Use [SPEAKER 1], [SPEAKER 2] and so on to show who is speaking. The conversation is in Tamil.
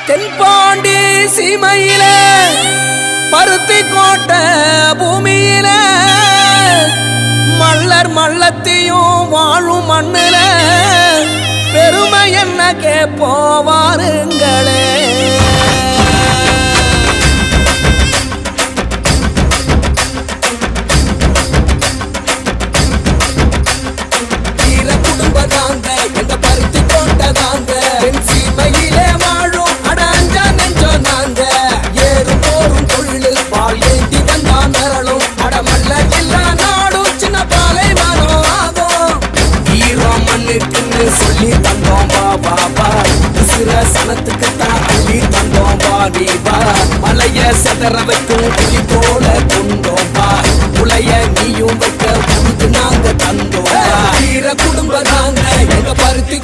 [SPEAKER 1] தென்பாண்டி சீமையில பருத்தி கோட்டை பூமியில மல்லர் மல்லத்தையும் வாழும் மண்ணுல பெருமை என்ன கேப்போவாருங்களே. சொல்லி தந்தோம் பாபா சனத்துக்கு தான் அள்ளி தந்தோம் பாடிவா மலைய செதற வைக்கும் புலி போல கொண்டோம்பா புலைய நீயும் வைக்க நாங்க தந்தோம் வீர குடும்ப தாங்க எங்க பருத்தி